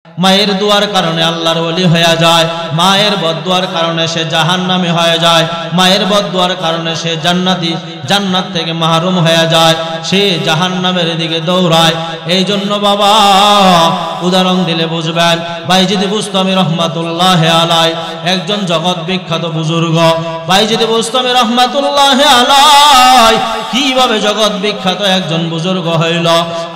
মায়ের দুয়ার কারণে আল্লাহর ওলি হয়ে যায়, মায়ের বদদুয়ার কারণে সে জাহান্নামী হয়ে যায়, মায়ের বদদুয়ার কারণে সে জান্নাত থেকে মাহরুম হয়ে যায়, সে জাহান্নামের দিকে দৌড়ায়। এই জন্য বাবা উদাহরণ দিলে বুঝবেন, বাইজিদ বুস্তামি রহমাতুল্লাহ আলাই একজন জগৎ বিখ্যাত বুজুর্গ। বাইজিদ বুস্তামি রহমাতুল্লাহ আলাই কিভাবে জগৎ বিখ্যাত একজন বুজুর্গ হইল,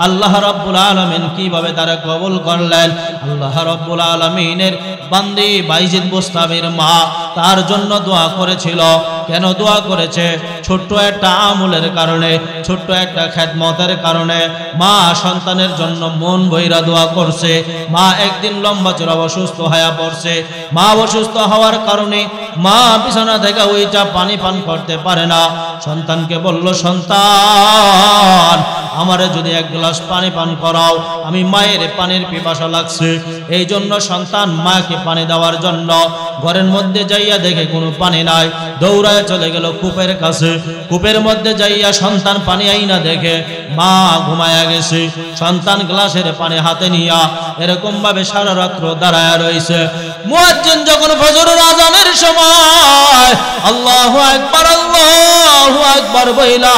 আল্লাহ রাব্বুল আলামিন কিভাবে তারা কবুল করলেন। আল্লাহ রাব্বুল আলামিনের বান্দি বাইজিদ বুস্তামির মা তার জন্য দোয়া করেছিল। কেন দোয়া করেছে? ছোট্ট একটা আমলের কারণে, ছোট্ট একটা খেদমতের কারণে মা সন্তানের জন্য মন বইরা দোয়া করছে। মা একদিন লম্বা চড়া অসুস্থ হয়ে পড়ছে। মা অসুস্থ হওয়ার কারণে মা বিছানা থেকে ওইটা পানি পান করতে পারে না। সন্তানকে বলল, সন্তান আমারে যদি এক গ্লাস পানি পান করাও, আমি মায়ের পানির পিপাসা লাগছে। এই জন্য সন্তান মাকে পানি দেওয়ার জন্য ঘরের মধ্যে যাইয়া দেখে কোনো পানি নাই, দৌড়ায় চলে গেল কূপের কাছে। কূপের মধ্যে যাইয়া সন্তান পানি আইনা দেখে মা ঘুমায়া গেছে। সন্তান গ্লাসের পানি হাতে নিয়া এরকম ভাবে সারা রাত্র দাঁড়ায় রয়েছে। মুয়াজ্জিন যখন ফজরের আযানের সময় আল্লাহু আকবার আল্লাহু আকবার বইলা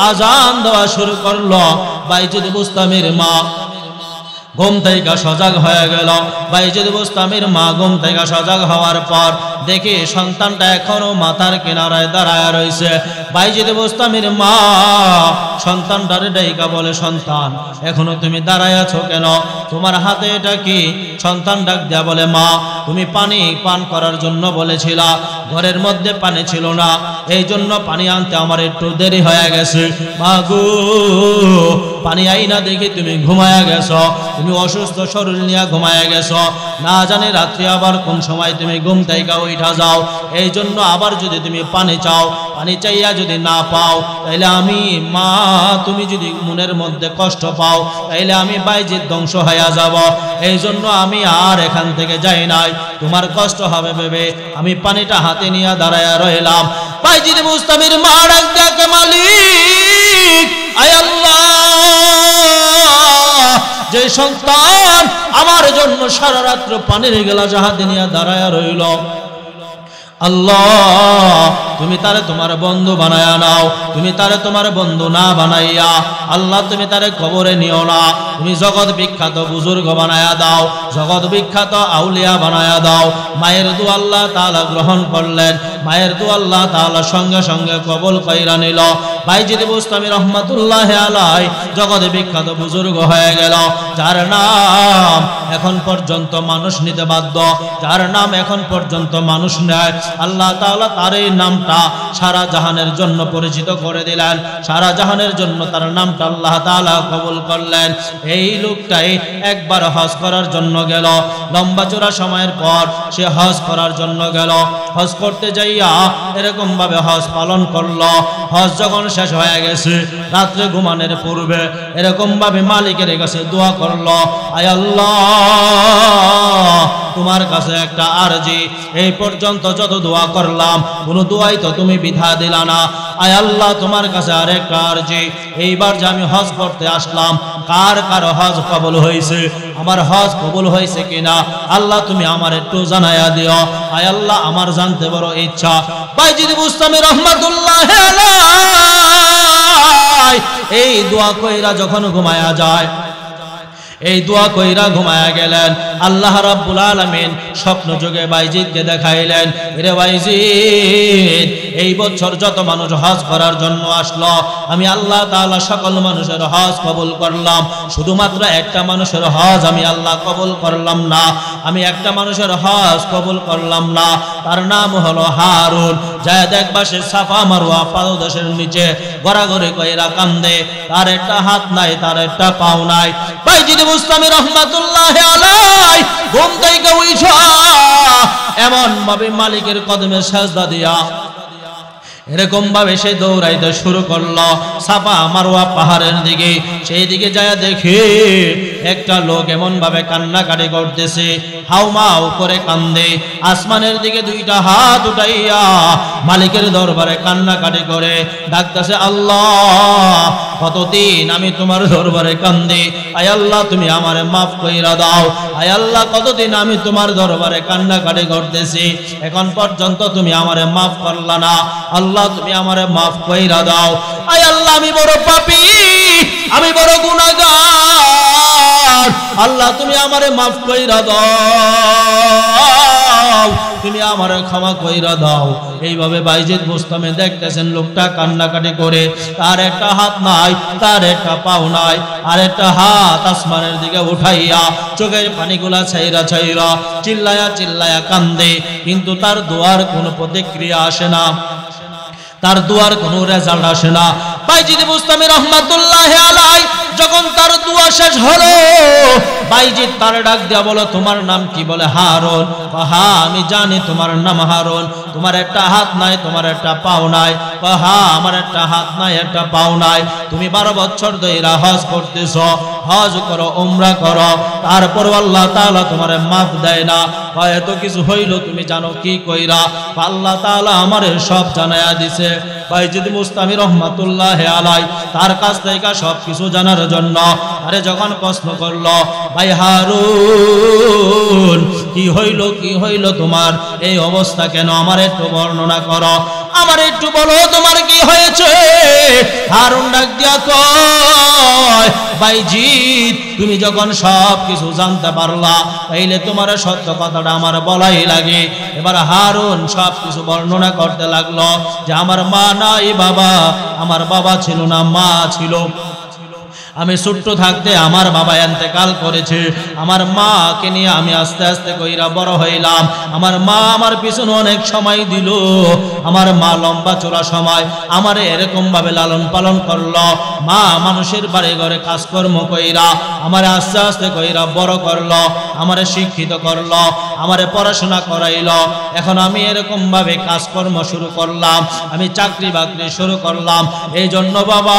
আযান দেওয়া শুরু করলো, বাইজিদ বুস্তামির মা ঘুম থেকে সজাগ হয়ে গেল। বাইজিদ বুস্তামির মা ঘুম থেকে সজাগ হওয়ার পর দেখে সন্তানটা এখনো মাথার কিনারায় দাঁড়ায় রয়েছে। বাইজিদ বুস্তামির মা সন্তানটারে ডাইকা বলে, সন্তান এখনো তুমি দাঁড়ায় আছো কেন? তোমার হাতে এটা কি? সন্তান ডাক দেয়া বলে, মা তুমি পানি পান করার জন্য বলেছিলা, ঘরের মধ্যে পানি ছিল না, এই জন্য পানি আনতে আমার একটু দেরি হয়ে গেছে। মা গো, পানি আইনা দেখি তুমি ঘুমায়া গেছো, তুমি অসুস্থ শরীর নিয়ে ঘুমায়া গেছো, না জানি রাত্রি আবার কোন সময় তুমি ঘুম থেকে উঠা যাও। এই জন্য আবার যদি তুমি পানি চাও, পানি চাইয়া যদি না পাও, তাইলে আমি মা তুমি যদি মনের মধ্যে কষ্ট পাও, তাইলে আমি বাইজিদ ধ্বংস হইয়া যাব। এই জন্য আমি আর এখান থেকে যাই নাই, তোমার কষ্ট হবে ভেবে আমি পানিটা হাতে নিয়ে দাঁড়ায়া রইলাম। বাইজিদ বুস্তামির মা ডাক ডাকে, মালিক আয় আল্লাহ, যে সন্তান আমার জন্য সারা রাত্র পানির গ্লাস হাতে নিয়ে দাঁড়ায়া রইল, আল্লাহ তুমি তারে তোমার বন্ধু বানায়া নাও, তুমি তারে তোমার বন্ধু না বানাইয়া আল্লাহ তুমি তারে কবরে নিও না, তুমি জগৎ বিখ্যাত বুজুর্গ বানায়া দাও, জগৎ বিখ্যাত আউলিয়া বানায়া দাও। মায়ের দোয়া আল্লাহ তাআলা গ্রহণ করলেন, মায়ের দোয়া আল্লাহ তাআলা সঙ্গে সঙ্গে কবুল কইরা নিল। বাইজিদ বুস্তামি রহমাতুল্লাহ আলাই জগৎ বিখ্যাত বুজুর্গ হয়ে গেল, যার নাম এখন পর্যন্ত মানুষ নিতে বাধ্য, যার নাম এখন পর্যন্ত মানুষ নেয়। আল্লাহ তাআলা তার এই নামটা সারা জাহানের জন্য পরিচিত করে দিলেন, সারা জাহানের জন্য তার নামটা আল্লাহ তাআলা কবুল করলেন। এই লোকটাই একবার হজ করার জন্য গেল, লম্বা চড়া সময়ের পর সে হজ করার জন্য গেল। হজ করতে যাইয়া এরকম ভাবে হজ পালন করলো। হজ যখন শেষ হয়ে গেছে, রাত্রে ঘুমানোর পূর্বে এরকম ভাবে মালিকের কাছে দোয়া করলো, আয় আল্লাহ তোমার কাছে একটা আরজি, এই পর্যন্ত যত দোয়া করলাম কোনো দোয়াই তো তুমি বিধা দিলা না, আয় আল্লাহ তোমার কাছে আরেকটা আরজি, এইবার যে আমি হজ করতে আসলাম কার কার হজ কবুল হয়েছে, আমার হজ কবুল হয়েছে কিনা আল্লাহ তুমি আমার একটু জানাইয়া দিও, আয় আল্লাহ আমার জানতে বড় ইচ্ছা। বাইজিদ বুস্তামি রাহমাতুল্লাহ আলাইহি এই দোয়া কইরা যখন ঘুমায়া যায়, এই দোয়া কইরা ঘুমায়া গেলেন, আল্লাহ রাব্বুল আলামিন স্বপ্ন যোগে বাইজিদকে দেখাইলেন, রে বাইজিদ এই বছর যত মানুষ হজ করার জন্য আসলো আমি আল্লাহ তাআলা সকল মানুষের হজ কবুল করলাম, শুধুমাত্র একটা মানুষের হজ আমি আল্লাহ কবুল করলাম না, আমি একটা মানুষের হজ কবুল করলাম না, তার নাম হলো হারুন। যায় দেখবা সে সাফা মারওয়া পাদদেশের নিচে গড়াগড়ি কইরা কান্দে, তার একটা হাত নাই, তার একটা পাও নাই। বাইজিদ বুস্তামি রহমাতুল্লাহ আলাইহি ঘুম থেকে উঠা এমন ভাবে মালিকের কদমে সেজদা দিয়া এরকম ভাবে সে দৌড়াইতে শুরু করলো সাফা মারওয়া পাহাড়ের দিকে। সেই দিকে যায় দেখে একটা লোক এমন ভাবে কান্নাকাটি করতেছে, হাউমাউ করে কান্দে, আসমানের দিকে দুইটা হাত উঠাইয়া মালিকের দরবারে কান্নাকাটি করে ডাকতেছে, আল্লাহ কতদিন আমি তোমার দরবারে কান্দি, আয় আল্লাহ তুমি আমারে মাফ কইরা দাও, আয় আল্লাহ কতদিন আমি তোমার দরবারে কান্নাকাটি করতেছি, এখন পর্যন্ত তুমি আমারে মাফ করলা না, আল্লাহ তুমি আমারে মাফ কইরা দাও, আয় আল্লাহ আমি বড় পাপী, আমি বড় গুনাহগার, আল্লাহ তুমি আমারে মাফ কইরা দাও, তুমি আমারে ক্ষমা কইরা দাও। এইভাবে বাইজিদ বুস্তামি দেখতেছেন লোকটা কান্নাকাটি করে, তার একটা হাত নাই, তার একটা পাও নাই, আর একটা হাত আসমানের দিকে উঠাইয়া চোখের পানিগুলা ছাইরা ছাইরা চিল্লায়া চিল্লায়া কান্দে, কিন্তু তার দোয়ার কোনো প্রতিক্রিয়া আসে না, তার দোয়ার কোনো রেজাল্ট আসে না। বাইজিদ বুস্তামি রহমাতুল্লাহি আলাইহি যখন তার দোয়া শেষ হলো, বাইজিদ তার ডাক দিয়া বলো, তোমার নাম কি? বলে হারুন। হ্যাঁ আমি জানি তোমার নাম হারুন, তোমার একটা হাত নাই, তোমার একটা পাও নাই। হ্যাঁ আমার একটা হাত নাই, একটা পাও নাই। তুমি 12 বছর ধরে হজ করতেছ, হজ করো, উমরা করো, তারপর আল্লাহ তাআলা তোমারে মাফ দেয় না। এত কিছু হইল তুমি জানো কি কইরা? আল্লাহ তাআলা আমারে সব জানায়া দিছে। বাইজিদ বুস্তামি রহমাতুল্লাহি আলাইহি তার কাছ থেকে সব কিছু জানার জন্য আরে যখন প্রশ্ন করলো, ভাই হারুন কি হইল তোমার এই অবস্থা কেন? আমার একটু বর্ণনা করো, আমার একটু বলো তোমার কি হয়েছে? হারুন ডাক দিয়া কয়, বাইজিদ তুমি যখন সব কিছু জানতে পারলা, তাইলে তোমার সত্য কথাটা আমার বলাই লাগে। এবার হারুন সব কিছু বর্ণনা করতে লাগলো যে আমার মা নাই, বাবা, আমার বাবা ছিল না, মা ছিল। আমি ছোট্ট থাকতে আমার বাবা ইন্তেকাল করেছে, আমার মাকে নিয়ে আমি আস্তে আস্তে কইরা বড় হইলাম। আমার মা আমার পিছনে অনেক সময় দিল, আমার মা লম্বা চড়া সময় আমারে এরকম ভাবে লালন পালন করলো। মা মানুষের বাড়ি ঘরে কাজকর্ম কইরা আমারে আস্তে আস্তে কইরা বড় করলো, আমারে শিক্ষিত করলো, আমারে পড়াশোনা করাইলো। এখন আমি এরকম ভাবে কাজকর্ম শুরু করলাম, আমি চাকরি বাকরি শুরু করলাম। এই জন্য বাবা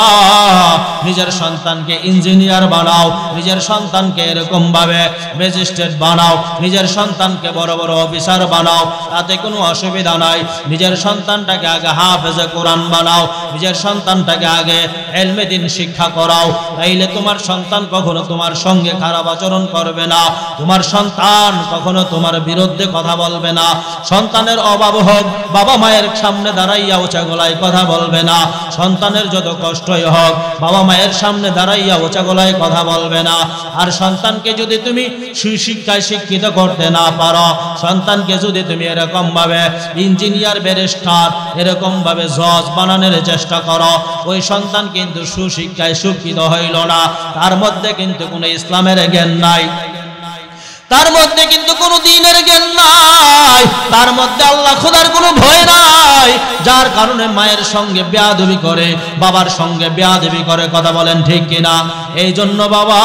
নিজের সন্তান ইঞ্জিনিয়ার বানাও, নিজের সন্তানকে এরকম ভাবে ম্যাজিস্ট্রেট বানাও, নিজের সন্তানকে বড় বড় অফিসার বানাও, তাতে কোনো অসুবিধা নাই। নিজের সন্তানটাকে আগে হাফেজে কোরআন বানাও, নিজের সন্তানটাকে আগে ইলমে দ্বীন শিক্ষা করাও, তাইলে তোমার সন্তান কখনো তোমার সঙ্গে খারাপ আচরণ করবে না, তোমার সন্তান কখনো তোমার বিরুদ্ধে কথা বলবে না। সন্তানের অভাব হোক, বাবা মায়ের সামনে দাঁড়াইয়া উঁচা গলায় কথা বলবে না। সন্তানের যত কষ্টই হোক, বাবা মায়ের সামনে দাঁড়াইয়া উঁচা গলায় কথা বলবে না। আর সন্তানকে যদি তুমি সুশিক্ষায় শিক্ষিত করতে না পারো, সন্তানকে যদি তুমি এরকম ভাবে ইঞ্জিনিয়ার, ব্যারিস্টার, এরকম ভাবে জজ বানানোর চেষ্টা করো, ওই সন্তান কিন্তু সুশিক্ষায় শিক্ষিত হইল না, তার মধ্যে কিন্তু কোনো ইসলামের জ্ঞান নাই, তার মধ্যে কিন্তু কোনো দ্বীনের জ্ঞান নাই, তার মধ্যে আল্লাহ খোদার কোনো ভয় নাই, যার কারণে মায়ের সঙ্গে বেয়াদবি করে, বাবার সঙ্গে বেয়াদবি করে। কথা বলেন ঠিক কিনা? এই জন্য বাবা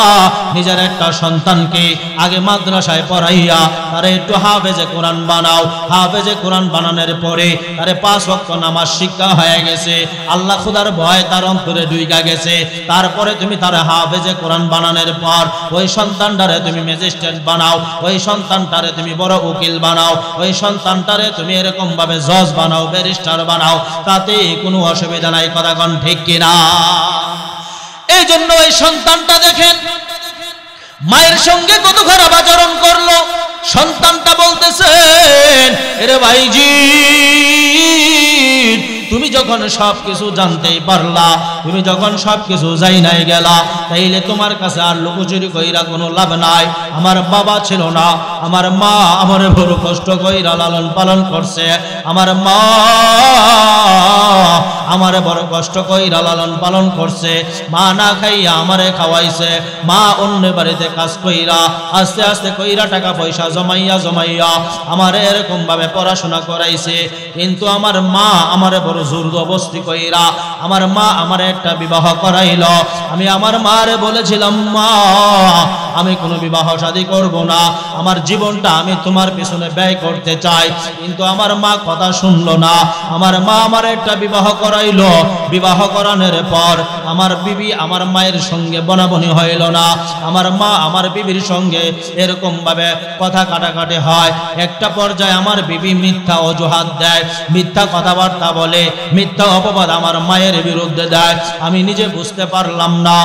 নিজের একটা সন্তানকে আগে মাদ্রাসায় পড়াইয়া তারে একটু হাফেজে কোরআন বানাও। হাফেজে কোরআন বানানোর পরে তারে 5 ওয়াক্ত নামাজ শিক্ষা হয়ে গেছে, আল্লাহ খোদার ভয় তার অন্তরে ঢুইকা গেছে। তারপরে তুমি তারে হাফেজে কোরআন বানানোর পর ওই সন্তানটারে তুমি ম্যাজিস্ট্রেট বানাও, ওই সন্তানটারে তুমি বড় উকিল বানাও, ওই সন্তানটারে তুমি এরকম ভাবে জজ বানাও, ব্যারিস্টার বানাও, তাতে কোনো অসুবিধা নাই। কথা কোন ঠিক কিনা? এই জন্য ওই সন্তানটা দেখেন মায়ের সঙ্গে কত খারাপ আচরণ করলো। সন্তানটা বলতেছেন, এরে ভাইজি তুমি যখন সবকিছু জানতেই পারলা, তুমি যখন সবকিছু যাই নাই গেলা, তাইলে তোমার কাছে আর লুকোচুরি কইরা কোনো লাভ নাই। আমার বাবা ছিল না, আমার মা আমারে বড় কষ্ট কইরা লালন পালন করছে, আমার মা আমারে বড় কষ্ট কইরা লালন পালন করছে, মা না খাইয়া আমারে খাওয়াইছে, মা অন্য বাড়িতে কাজ কইরা আস্তে আস্তে কইরা টাকা পয়সা জমাইয়া জমাইয়া আমারে এরকম ভাবে পড়াশোনা করাইছে। কিন্তু আমার মা আমারে বড় জোর জবরদস্তি কইরা, আমার মা আমারে একটা বিবাহ করাইল। আমি আমার মারে বলেছিলাম, মা আমি কোনো বিবাহ শাদী করব না, আমার জীবনটা আমি তোমার পিছনে ব্যয় করতে চাই। কিন্তু আমার মা কথা শুনলো না। আমার মা আমার একটা বিবাহ করাইল। বিবাহ করানোর পর আমার বিবি আমার মায়ের সঙ্গে বনাবনি হইল না। আমার মা আমার বিবির সঙ্গে এরকম ভাবে কথা কাটাকাটি হয়। একটা পর্যায়ে আমার বিবি মিথ্যা অজুহাত দেয়, মিথ্যা কথাবার্তা বলে, মিথ্যা অপবাদ আমার মায়ের বিরুদ্ধে দেয়। আমি নিজে বুঝতে পারলাম না।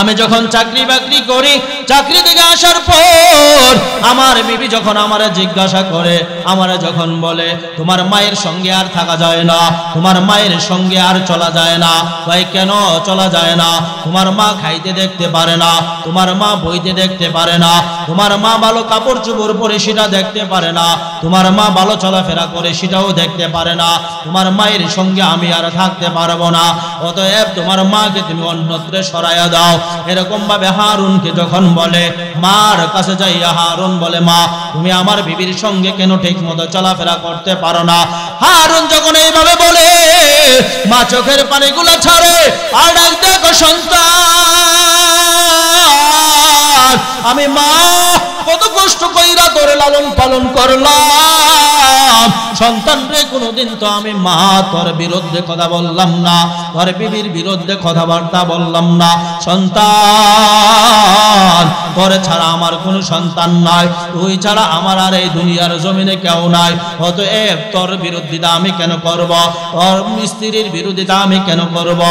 আমি যখন চাকরি বাকরি করি, চাকরি থেকে আসার পর আমার বিবি যখন আমারে জিজ্ঞাসা করে, আমারে যখন বলে তোমার মায়ের সঙ্গে আর থাকা যায় না, তোমার মায়ের সঙ্গে আর চলা যায় না। ভাই কেন চলা যায় না? তোমার মা খাইতে দেখতে পারে না, তোমার মা বইতে দেখতে পারে না, তোমার মা ভালো কাপড় চোপড় পরে সেটা দেখতে পারে না, তোমার মা ভালো চলাফেরা করে সেটাও দেখতে পারে না। তোমার মায়ের সঙ্গে আমি আর থাকতে পারবো না, অতএব তোমার মাকে তুমি অন্যত্রে সরাইয়া দাও। এরকম ভাবে হারুনকে যখন বলে, মার কাছে যাইয়া হারুন বলে, মা তুমি আমার বিবির সঙ্গে কেন ঠিক মতো চলাফেরা করতে পারো না? হারুন যখন এইভাবে বলে, মা চোখের পানিগুলো ছাড়ে আর ডাক দেখো, সন্তান আমি মা কত কষ্ট কইরা তোরে লালন পালন করলাম, সন্তান রে কোনোদিন তো আমি মা তোর বিরুদ্ধে কথা বললাম না, তোর বিবির বিরুদ্ধে কথাবার্তা বললাম না। সন্তান তোরে ছাড়া আমার কোনো সন্তান নাই, তুই ছাড়া আমার আর এই দুনিয়ার জমিনে কেউ নাই, অতএব তোর বিরোধিতা আমি কেন করব, তোর স্ত্রীর বিরোধিতা আমি কেন করব?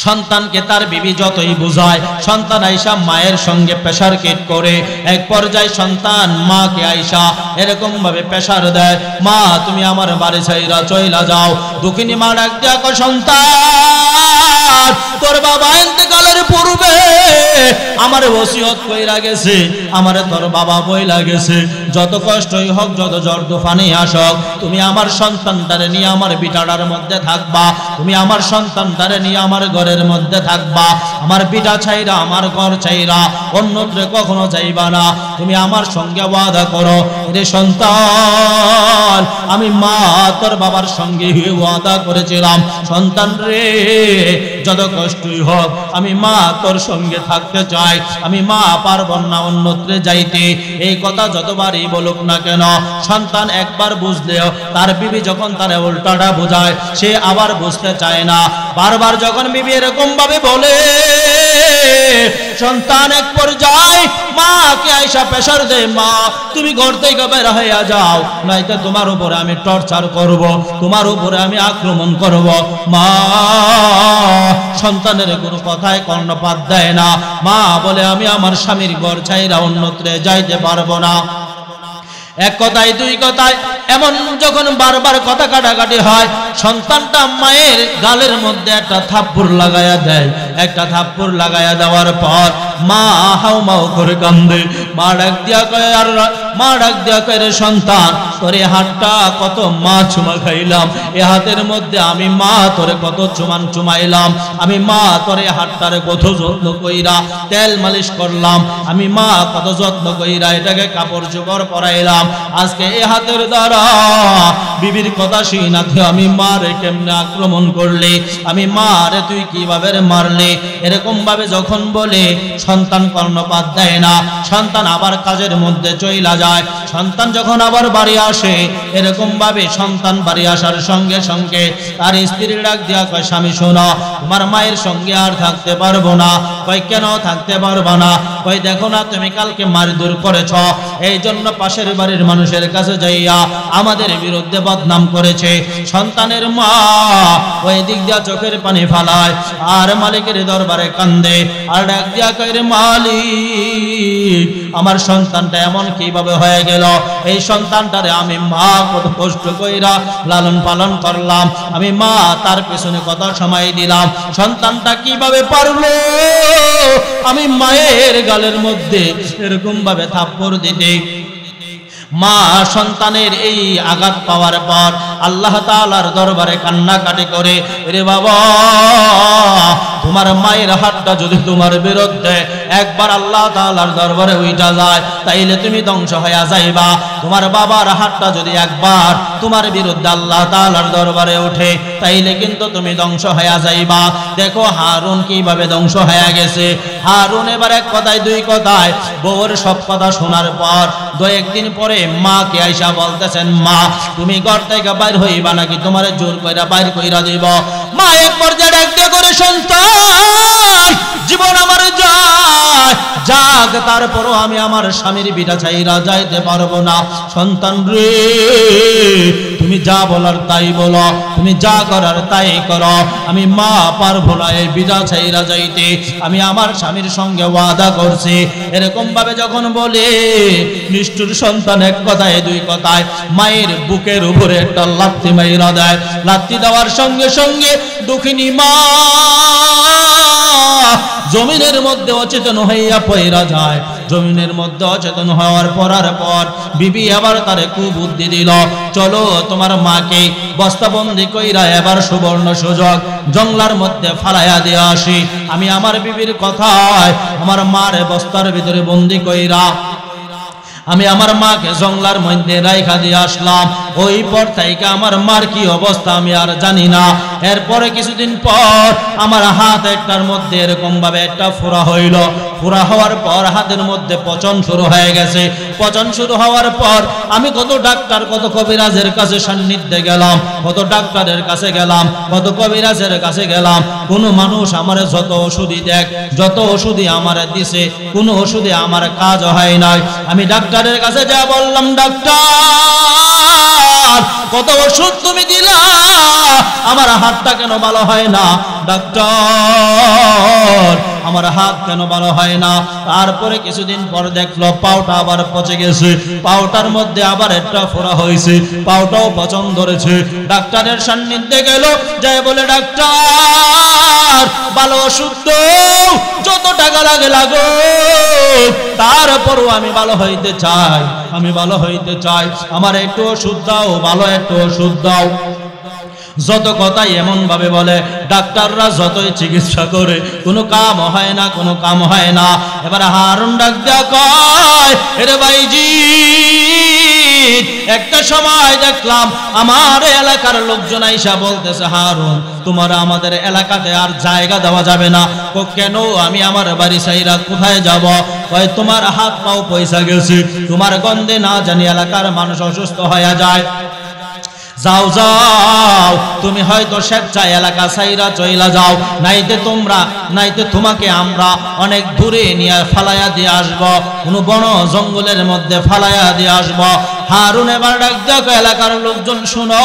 সন্তানকে তার বিবি যতই বুঝায়, সন্তান আইসা মায়ের সঙ্গে প্রেসার কেট করে। এক পর্যায়ে সন্তান মাকে আইসা এরকম ভাবে প্রেসার দেয়, মা তুমি আমার বাড়ি ছাইরা চইলা যাও। দুঃখিনী মা ডাক দেখো, সন্তান তোর বাবা ইন্তেকালের পূর্বে আমার ওসিয়ত কইরা গেছে, আমারে তোর বাবা বইলা গেছে, যত কষ্টই হোক, যত জ্বর তুফানি আসুক, তুমি আমার সন্তানটারে নিয়ে আমার বিটাটার মধ্যে থাকবা, তুমি আমার সন্তানটারে নিয়ে আমার ঘরের মধ্যে থাকবা, আমার বিটা ছাইরা আমার ঘর ছাইরা অন্যত্রে কখনো যাইবা না, তুমি আমার সঙ্গে ওয়াদা করো। রে সন্তান আমি মা তোর বাবার সঙ্গে ওয়াদা করেছিলাম, সন্তান রে যত কষ্টই হোক আমি মা তোর সঙ্গে থাকতে চাই, আমি মা পারবো না অন্যত্রে যাইতে। এই কথা যতবারই বলুক না কেন, সন্তান একবার বুঝলেও তার বিবি যখন তার উল্টাটা বোঝায়, সে আবার বুঝতে চায় না। বারবার যখন বিবি এরকম ভাবে বলে, সন্তান এক পর্যায়ে মাকে আইসা প্রেসার দেয়, মা তুমি ঘর থেকে বের হইয়া যাও, নয়তো তোমার উপরে আমি টর্চার করব, তোমার উপরে আমি আক্রমণ করব। মা সন্তানের কোনো কথায় কর্ণপাত দেয় না। মা বলে, আমি আমার স্বামীর ঘর ছাইরা অন্যত্রে যাইতে পারবো না। এক কথায় দুই কথায় এমন যখন বারবার কথা কাটাকাটি হয়, সন্তানটা মায়ের গালের মধ্যে একটা থাপ্পড় লাগাইয়া দেয়। একটা থাপ্পড় লাগাইয়া দেওয়ার পর মা হাউ মাউ করে কান্দে। মা ডাক দিয়া কয়, আর মা ডাক দিয়া কয়, রে সন্তান তোর এই হাতটা কত মা চুমা খাইলাম, এ হাতের মধ্যে আমি মা তোরে কত চুমাইলাম, আমি মা তোর এই হাতটারে কত যত্ন কইরা তেল মালিশ করলাম, আমি মা কত যত্ন কইরা এটাকে কাপড় চোপড় পরাইলাম। আজকে এই হাতের দ্বারা বিবির কথা শুনাতে আমি মারে কেমনে আক্রমণ করলে, আমি মারে তুই কিভাবে মারলে, এরকম ভাবে যখন বলে সন্তান কর্ণপাত দেয় না। সন্তান আবার কাজের মধ্যে চইলা যায়। সন্তান যখন আবার বাড়ি আসে, এরকম ভাবে সন্তান বাড়ি আসার সঙ্গে সঙ্গে তার স্ত্রী ডাক দিয়া কয়, স্বামী শোনো, তোমার মায়ের সঙ্গে আর থাকতে পারবো না। কয় কেন থাকতে পারবো না? কয় দেখো না তুমি কালকে মারধর করেছ, এই জন্য পাশের বাড়ির মানুষের কাছে যাইয়া আমাদের বিরুদ্ধে বদনাম করেছে। সন্তানের মা ওই দিক দিয়া চোখের পানি ফালায় আর মালিকের দরবারে কান্দে আর ডাক দিয়া কয়, রে মালিক আমার সন্তানটা এমন কিভাবে হয়ে গেল, এই সন্তানটারে আমি মা কত কষ্ট কইরা লালন পালন করলাম, আমি মা তার পেছনে কত সময় দিলাম, সন্তানটা কিভাবে পারলো আমি মায়ের গালের মধ্যে এরকম ভাবে থাপ্পড় দিতে? মা সন্তানের এই আঘাত পাওয়ার পর আল্লাহ তাআলার দরবারে কান্নাকাটি করে, রে বাবা তোমার মায়ের হাতটা যদি তোমার বিরুদ্ধে একবার আল্লাহ তাআলার দরবারে উঠা যায় তাইলে তুমি ধ্বংস হয়ে যাইবা। তোমার বাবার হাতটা যদি একবার তোমার বিরুদ্ধে আল্লাহ তাআলার দরবারে ওঠে তাইলে কিন্তু তুমি ধ্বংস হয়ে যাইবা। দেখো হারুন কিভাবে ধ্বংস হয়ে গেছে। হারুন এবার এক কথায় দুই কথায় বউর সব কথা শোনার পর দুই একদিন পরে মাকে আইসা বলতেছেন, মা তুমি ঘর থেকে বাইর হইবা নাকি তোমার জোর কইরা বাইর কইরা দিব। মা এক পর্যায়ে ডাক দিয়ে করে, সন্তান জীবন আমার যায় যাক, তারপরও আমি আমার স্বামীর বিটা চাইরা যাইতে পারবো না। সন্তান রে তুমি যা বলার তাই বলো, তুমি যা করার তাই করো, আমি মা পারবো না এই বিটা চাইরা যাইতে, আমি আমার স্বামীর সঙ্গে ওয়াদা করছি। এরকম ভাবে যখন বলে নিষ্ঠুর সন্তান এক কথায় দুই কথায় মায়ের বুকের উপরে একটা লাথি মাইরা দেয়। লাথি দেওয়ার সঙ্গে সঙ্গে দুঃখিনী মা জমিনের মধ্যে অচেতন হইয়া পয়রা যায়। জমিনের মধ্যে অচেতন হওয়ার পর বিবি আবার তারে কুবুদ্ধি দিল, চলো তোমার মাকে বস্তাবন্দি কইরা এবার সুবর্ণ সুযোগ জঙ্গলার মধ্যে ফালাইয়া দিয়ে আসি। আমি আমার বিবির কথায় আমার মারে বস্তার ভিতরে বন্দি কইরা আমি আমার মাকে জঙ্গলার মধ্যে রাইখা দিয়ে আসলাম। ওই পর থেকে আমার মার কি অবস্থা আমি আর জানি না। এরপরে কিছুদিন পর আমার হাত একটার মধ্যে এরকম ভাবে একটা ফোড়া হইল। ফোড়া হওয়ার পর হাতের মধ্যে পচন শুরু হয়ে গেছে। পচন শুরু হওয়ার পর আমি কত ডাক্তার কত কবিরাজের কাছে সান্নিধ্যে গেলাম, কত ডাক্তারের কাছে গেলাম, কত কবিরাজের কাছে গেলাম। কোনো মানুষ আমার যত ওষুধই দেখ, যত ওষুধই আমার দিছে, কোনো ওষুধে আমার কাজ হয় নাই। আমি ডাক্তারের কাছে যা বললাম, ডাক্তার কত ওষুধ তুমি দিলা, আমার হাতটা কেন ভালো হয় না? ডাক্তার আমার হাত কেন ভালো হয় না? তারপরে কিছুদিন পর দেখলো পাউটা আবার পচে গেছে, পাউটার মধ্যে আবার একটা ফোড়া হয়েছে, পাউটাও পচন ধরেছে। ডাক্তারের সান্নিধ্যে গেল, যাই বলে ডাক্তার ভালো ওষুধ দাও, যত টাকা লাগে লাগো, তারপরও আমি ভালো হইতে চাই, আমি ভালো হইতে চাই, আমার একটু ওষুধ দাও, ভালো একটু ওষুধ দাও। যত কথাই এমন ভাবে বলে, ডাক্তাররা যতই চিকিৎসা করে কোনো কাম হয় না, কোনো কাম হয় না। এবার হারুন ডাক দেয়া কয়, এরে ভাইজি একটা সময় দেখলাম আমার এলাকার লোকজন আইসা বলতেছে, হারুন তোমার আমাদের এলাকাতে আর জায়গা দেওয়া যাবে না। কেন? আমি আমার বাড়ি সাইরা কোথায় যাব? কয় তোমার হাত পাও পয়সা গেছে, তোমার গন্ধে না জানি এলাকার মানুষ অসুস্থ হয়ে যায়। যাও যাও, তুমি হয়তো স্বেচ্ছায় এলাকা সাইরা চইলা যাও, নাইতে তোমাকে আমরা অনেক দূরে নিয়ে ফালাইয়া দিয়ে আসবো, কোনো বন জঙ্গলের মধ্যে ফালাইয়া দিয়ে আসবো। হারুন এবার ডাক দেখো, এলাকার লোকজন শুনো,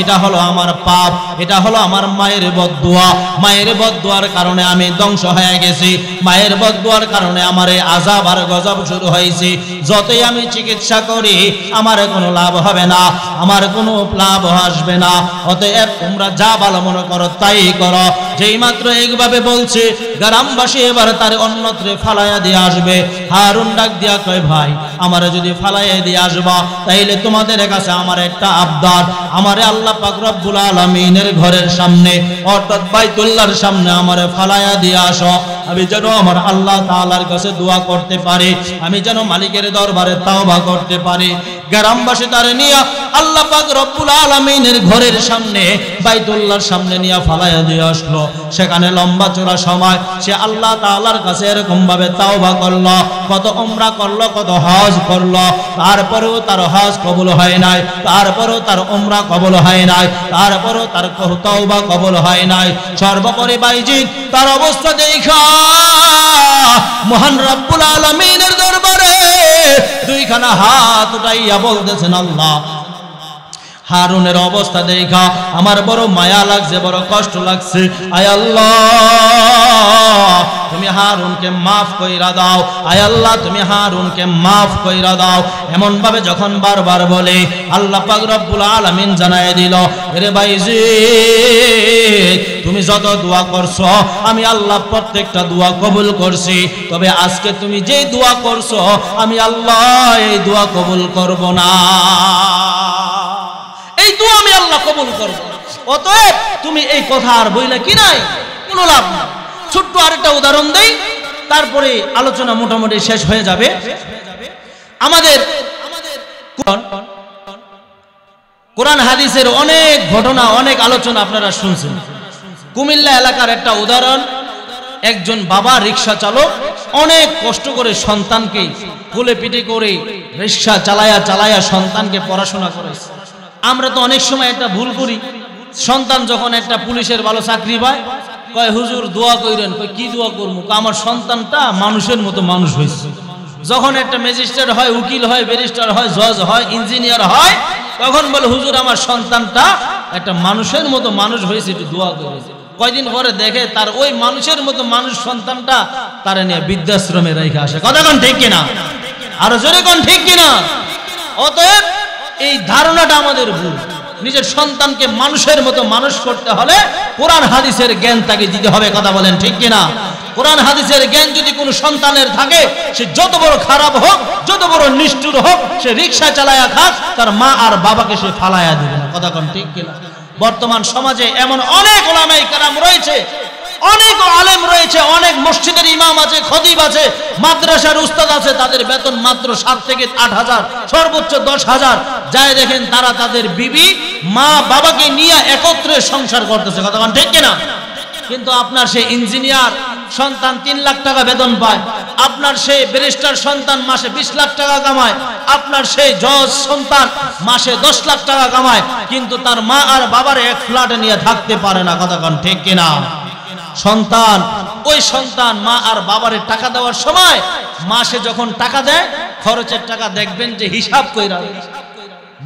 এটা হলো আমার পাপ, এটা হলো আমার মায়ের বদদুয়া। মায়ের বদদুয়ার কারণে আমি ধ্বংস হয়ে গেছি, মায়ের বদদুয়ার কারণে আমার এই আযাব আর গজব শুরু হয়েছে। যতই আমি চিকিৎসা করি আমার কোনো লাভ হবে না, আমার কোনো লাভ আসবে না। অতএব তোমরা যা ভালো মনে করো তাই করো। যেই মাত্র এইভাবে বলছে, গ্রামবাসী এবার তার অন্যত্রে ফালাইয়া দিয়ে আসবে। হারুন ডাক দিয়া কয়, ভাই আমারে যদি ফালাইয়া দিয়ে আসবা তাইলে তোমাদের কাছে আমার একটা আবদার, আমারে আল্লাহ পাক রব্বুল আলামিনের ঘরের সামনে অর্থাৎ বাইতুল্লাহর সামনে আমারে ফালাইয়া দিয়ে আসো, আমি যেন আমার আল্লাহ তাআলার কাছে দোয়া করতে পারি, আমি যেন মালিকের দরবারে তাওবা করতে পারি। গ্রামবাসী তারে নিয়ে আল্লাহ পাক রব্বুল আলামিনের ঘরের সামনে বাইতুল্লাহর সামনে নিয়ে ফালাইয়া দিয়ে আসলো। সেখানে লম্বা চড়া সময় সে আল্লাহ তাআলার কাছে এরকম ভাবে তাওবা করলো, কত উমরা করলো, কত হজ করলো, তারপরেও তার হজ কবুল হয় নাই, তারপরেও তার উমরা কবুল হয় নাই, তারপরেও তার তাওবা কবুল হয় নাই। সর্বোপরি বাইজি তার অবস্থা দেখা মহান রব্বুল আলামিনের দরবারে দুইখানা হাত উঠাইয়া বলতেছেন, আল্লাহ হারুনের অবস্থা দেখা আমার বড় মায়া লাগছে, বড় কষ্ট লাগছে। আয় আল্লাহ তুমি হারুনকে মাফ কইরা দাও, আয় আল্লাহ তুমি হারুনকে মাফ কইরা দাও। এমন ভাবে যখন বারবার বলে, আল্লাহ পাক রব্বুল আলামিন জানায় দিল, এরে ভাইজি তুমি যত দোয়া করছো আমি আল্লাহ প্রত্যেকটা দোয়া কবুল করছি, তবে আজকে তুমি যে দোয়া করছো আমি আল্লাহ এই দোয়া কবুল করব না, এই দোয়া আমি আল্লাহ কবুল করব। অতএব তুমি এই কথা আর বইলা কি নাই, কোনো লাভ নেই। ছোট্ট আরেকটা উদাহরণ দেই, তারপরে আলোচনা মোটামুটি শেষ হয়ে যাবে। আমাদের কোরআন হাদিসের অনেক ঘটনা, অনেক আলোচনা আপনারা শুনছেন। কুমিল্লা এলাকার একটা উদাহরণ, একজন বাবা রিক্সা চালক অনেক কষ্ট করে সন্তানকে কোলে পিঠে করে রিক্সা চালায়া চালায়া সন্তানকে পড়াশোনা করেছে। আমরা তো অনেক সময় একটা ভুল করি, সন্তান যখন একটা পুলিশের ভালো চাকরি পায় কয় হুজুর দোয়া কইরেন। কই কি দোয়া করবো? আমার সন্তানটা মানুষের মতো মানুষ হয়েছে। যখন একটা ম্যাজিস্ট্রেট হয়, উকিল হয়, ব্যারিস্টার হয়, জজ হয়, ইঞ্জিনিয়ার হয়, তখন বলে হুজুর আমার সন্তানটা একটা মানুষের মতো মানুষ হয়েছে, একটু দোয়া করে। কয়দিন পরে দেখে তার ওই মানুষের মতো মানুষ সন্তানটা তারা নিয়ে বৃদ্ধাশ্রমে রেখে আসে। কথা কোন ঠিক কিনা? আরো জোরে কোন ঠিক কিনা? অতএব এই ধারণাটা আমাদের ভুল। নিজের সন্তানকে মানুষের মতো মানুষ করতে হলে কোরআন হাদিসের জ্ঞান তাকে দিতে হবে। কথা বলেন ঠিক কিনা? কোরআন হাদিসের জ্ঞান যদি কোনো সন্তানের থাকে, সে যত বড় খারাপ হোক, যত বড় নিষ্ঠুর হোক, সে রিক্সা চালায়া খাক, তার মা আর বাবাকে সে ফালায়া দিবে না। কথা কোন ঠিক কিনা? বর্তমান সমাজে এমন অনেক উলামায়ে কেরাম রয়েছে, অনেক আলেম রয়েছে, অনেক মসজিদের ইমাম আছে, খতিব আছে, মাদ্রাসার উস্তাদ আছে, তাদের বেতন মাত্র 7 থেকে 8,000, সর্বোচ্চ 10,000। যায় দেখেন তারা তাদের বিবি মা বাবাকে নিয়ে একত্রে সংসার করতেছে। কথা কোন ঠিক কিনা? কিন্তু আপনার সেই ইঞ্জিনিয়ার সন্তান 3 লাখ টাকা বেতন পায়, আপনার সেই ব্যারিস্টার সন্তান মাসে 20 লাখ টাকা কামায়, আপনার সেই জজ সন্তান মাসে 10 লাখ টাকা কামায়, কিন্তু তার মা আর বাবার এক ফ্ল্যাটে নিয়ে থাকতে পারে না। কথা কোন ঠিক কিনা? সন্তান, ওই সন্তান মা আর বাবারে টাকা দেওয়ার সময় মাসে যখন টাকা দেয়, খরচের টাকা দেখবেন যে হিসাব কইরা,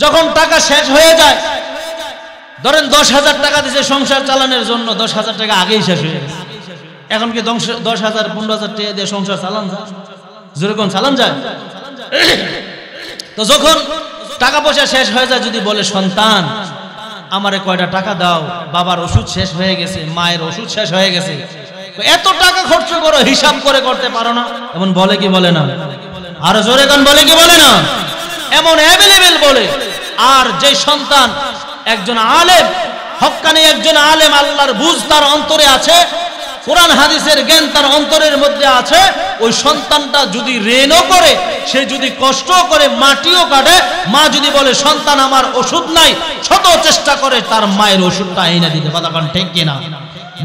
যখন টাকা শেষ হয়ে যায়, ধরেন 10,000 টাকা দিয়েছে সংসার চালানোর জন্য, 10,000 টাকা আগেই শেষ হয়ে গেছে। এখন কি 10,000 15,000 টাকা দিয়ে সংসার চালান যায়? যেরকম চালান যায়? তো যখন টাকা পয়সা শেষ হয়ে যায়, যদি বলে সন্তান আমারে কয়টা টাকা দাও, বাবার ওষুধ শেষ হয়ে গেছে, মায়ের ওষুধ শেষ হয়ে গেছে, এত টাকা খরচ করো, হিসাব করে করতে পারো না, এমন বলে কি বলে না? আর জোরে গান বলে কি বলে না? এমন অ্যাভেলেবেল বলে। আর যে সন্তান একজন আলেম, হক্কানি একজন আলেম, আল্লাহর বুঝ তার অন্তরে আছে, কোরআন হাদিসের জ্ঞান তার অন্তরের মধ্যে আছে, ওই সন্তানটা যদি রেনও করে, সে যদি কষ্ট করে মাটিও কাটে, মা যদি বলে সন্তান আমার ওষুধ নাই, শত চেষ্টা করে তার মায়ের ওষুধটা এনে দিতে। কথা কোন ঠিক কিনা?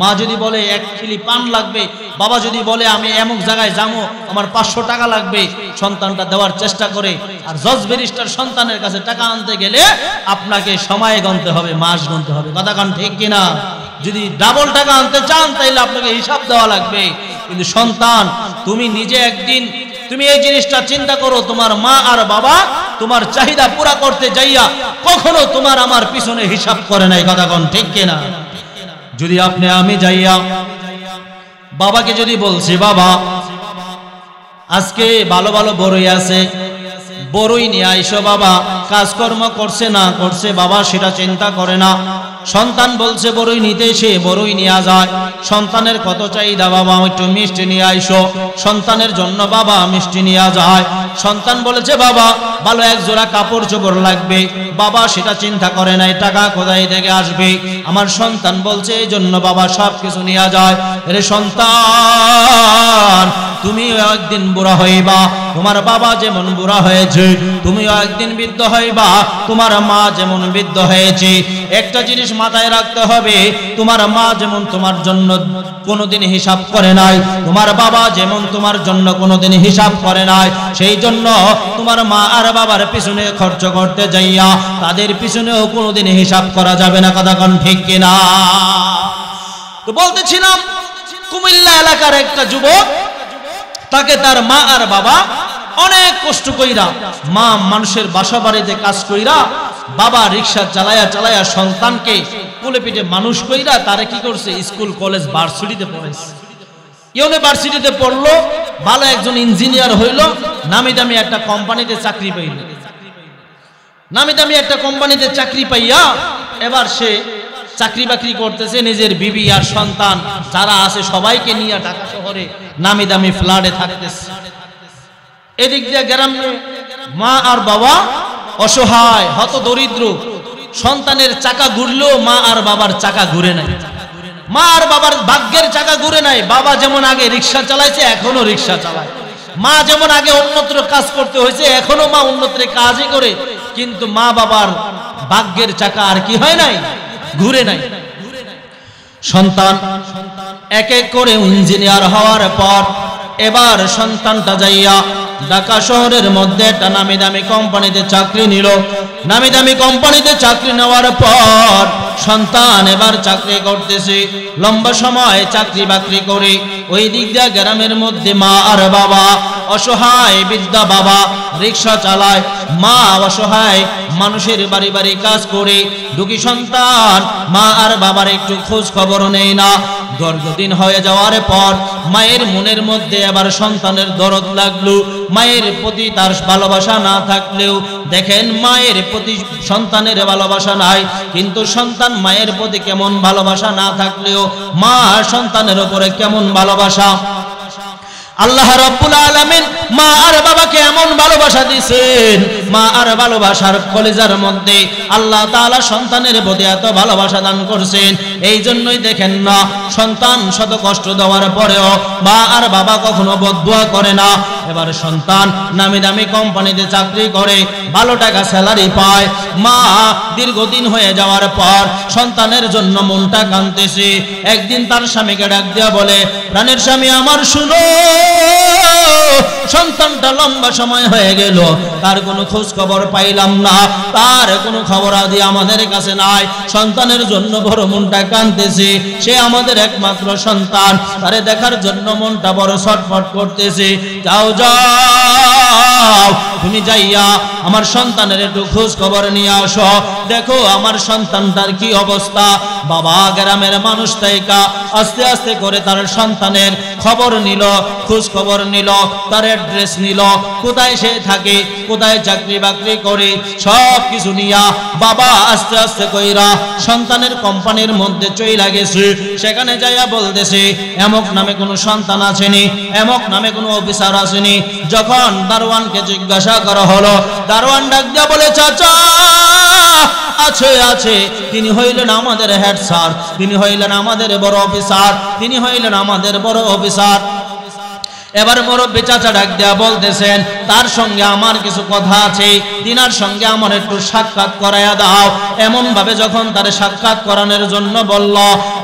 মা যদি বলে 1 কিলি পান লাগবে, বাবা যদি বলে আমি এমন জায়গায় যাবো, আমার 500 টাকা লাগবে, সন্তানটা দেওয়ার চেষ্টা করে। আর জজ ব্যারিস্টার সন্তানের কাছে টাকা আনতে গেলে আপনাকে সময় গুনতে হবে, মাস গুনতে হবে। কথা কোন ঠিক কিনা? যদি ডাবল টাকা আনতে চান তাহলে আপনাকে হিসাব দেওয়া লাগবে। কিন্তু সন্তান, তুমি নিজে একদিন তুমি এই জিনিসটা চিন্তা করো, তোমার মা আর বাবা তোমার চাহিদা পুরা করতে যাইয়া কখনো তোমার আমার পিছনে হিসাব করে নাই। কথা কোন ঠিক কিনা? যদি আপনি আমি যাইয়া বাবাকে যদি বলছি, বাবা আজকে ভালো ভালো বড়ই আছে, বড়ই নিয়ে আইসো, বাবা কাজকর্ম করছে না করছে বাবা সেটা চিন্তা করে না, সন্তান বলছে বড়ই নিতে, সে বড়ই নিয়ে যায়। সন্তানের কত চাহিদা, বাবা একটু মিষ্টি নিয়ে আইসো, সন্তানের জন্য বাবা মিষ্টি নিয়ে যায়। সন্তান বলেছে বাবা ভালো 1 জোড়া কাপড় চোপড় লাগবে, বাবা সেটা চিন্তা করে নাই, টাকা কোথায় থেকে আসবে। আমার সন্তান বলছে এই জন্য বাবা সব কিছু নিয়ে যায়। রে সন্তান, তুমিও একদিন বুড়া হইবা, তোমার বাবা যেমন বুড়া হয়েছে, তুমিও একদিন বৃদ্ধ হইবা, তোমার মা যেমন বৃদ্ধ হয়েছে। একটা জিনিস মাথায় রাখতে হবে, তোমার মা যেমন তোমার জন্য কোনোদিন হিসাব করে নাই, তোমার বাবা যেমন তোমার জন্য কোনোদিন হিসাব করে নাই, সেই জন্য তোমার মা আর বাবার পিছনে খরচ করতে যাইয়া তাদের পিছনেও কোনোদিন হিসাব করা যাবে না। কথা কোন ঠিক কিনা? তো বলতেছিলাম, কুমিল্লা এলাকার একটা যুবক, তাকে তার মা আর বাবা অনেক কষ্ট কইরা, মা মানুষের বাসা বাড়িতে কাজ কইরা, বাবা রিক্সা চালায়া চালায়া সন্তানকে কোলে পিঠে মানুষ কইরা তারে কি করছে, স্কুল কলেজ ভার্সিটিতে পড়াইছে। ইউনিভার্সিটিতে পড়লো, ভালো একজন ইঞ্জিনিয়ার হইল, নামি দামি একটা কোম্পানিতে চাকরি পাইল। নামি দামি একটা কোম্পানিতে চাকরি পাইয়া এবার সে চাকরি বাকরি করতেছে, নিজের বিবি আর সন্তান যারা আছে সবাইকে নিয়ে ঢাকা শহরে নামি দামি ফ্ল্যাটে থাকতেছে। এদিক দিয়ে গ্রামে মা আর বাবা অসহায়, হত দরিদ্র, সন্তানের চাকা ঘুরলেও মা আর বাবার চাকা ঘুরে নাই। মা আর বাবার ভাগ্যের চাকা ঘুরে নাই। বাবা যেমন আগে রিক্সা চালাইছে এখনো রিক্সা চালায়, মা যেমন আগে অন্যত্র কাজ করতে হয়েছে এখনো মা অন্যত্রে কাজই করে, কিন্তু মা বাবার ভাগ্যের চাকা আর কি হয় নাই, ঘুরে নাই। সন্তান এক এক করে ইঞ্জিনিয়ার হওয়ার পর এবার সন্তানটা যাইয়া ঢাকা শহরের মধ্যে একটা নামি দামি কোম্পানিতে চাকরি নিল। নামি দামি কোম্পানিতে চাকরি নেওয়ার পর সন্তান এবার চাকরি করতেছে, লম্বা সময় চাকরি বাকরি করে ওই দিক দিয়ে গ্রামের মধ্যে মা আর বাবা অসহায়, বৃদ্ধা বাবা রিক্সা চালায়, মা অসহায় মানুষের বাড়ি বাড়ি কাজ করে। দুঃখী সন্তান মা আর বাবার একটু খোঁজ খবর নেই না। দীর্ঘদিন হয়ে যাওয়ার পর মায়ের মনের মধ্যে এবার সন্তানের দরদ লাগলো। মায়ের প্রতি তার ভালোবাসা না থাকলেও দেখেন মায়ের প্রতি সন্তানের ভালোবাসা নাই, কিন্তু সন্তান মায়ের প্রতি কেমন ভালোবাসা না থাকলেও মা সন্তানের উপরে কেমন ভালোবাসা। আল্লাহ রাব্বুল আলামিন মা আর বাবাকে এমন ভালোবাসা দিয়েছেন, মা আর ভালোবাসার কলিজার মধ্যে আল্লাহ তাআলা সন্তানের প্রতি এত ভালোবাসা দান করছেন। এই জন্যই দেখেন না সন্তান শত কষ্ট দেওয়ার পরেও মা আর বাবা কখনো বদদুয়া করে না। এবার সন্তান নামি দামি কোম্পানিতে চাকরি করে, ভালো টাকা স্যালারি পায়। মা দীর্ঘদিন হয়ে যাওয়ার পর সন্তানের জন্য মনটা কাঁদতেছে। একদিন তার স্বামীকে ডাক দিয়া বলে, প্রাণের স্বামী আমার শুনো, সন্তানটা লম্বা সময় হয়ে গেল, তার কোনো খোঁজ খবর পাইলাম না, তার কোনো খবর আদি আমাদের কাছে নাই। সন্তানের জন্য বড় মনটা কাঁদতেছে, সে আমাদের একমাত্র সন্তান, তারে দেখার জন্য মনটা বড় ছটফট করতেছে। যাও যাও তুমি যাইয়া আমার সন্তানের একটু খোঁজ খবর নিয়ে আসো, দেখো আমার সন্তানটার কি অবস্থা। বাবা গ্রামের মানুষ তাইকা আস্তে আস্তে করে তার সন্তানের খবর নিল, খোঁজ খবর নিল, তার অ্যাড্রেস নিল, কোথায় সে থাকে, কোথায় চাকরি বাকরি করে, সব কিছু নিয়া বাবা আস্তে আস্তে কইরা সন্তানের কোম্পানির মধ্যে চইলা গেছে। সেখানে যাইয়া বলতেছে এমক নামে কোনো সন্তান আসেনি, এমক নামে কোনো অফিসার আসেনি। যখন দারোয়ানকে জিজ্ঞাসা করা হলো, দারোয়ান ডাক দিয়া বলে, চাচা আছে আছে, তিনি হইলেন আমাদের হেড স্যার, তিনি হইলেন আমাদের বড় অফিসার, তিনি হইলেন আমাদের বড় অফিসার। এবার মুরব্বি চাচা ডাক দেয়া বলতেছেন, তার সঙ্গে আমার কিছু কথা আছে, তিনার সঙ্গে আমার একটু সাক্ষাৎ করাইয়া দাও। এমন ভাবে যখন তার সাক্ষাৎ করানোর জন্য বলল,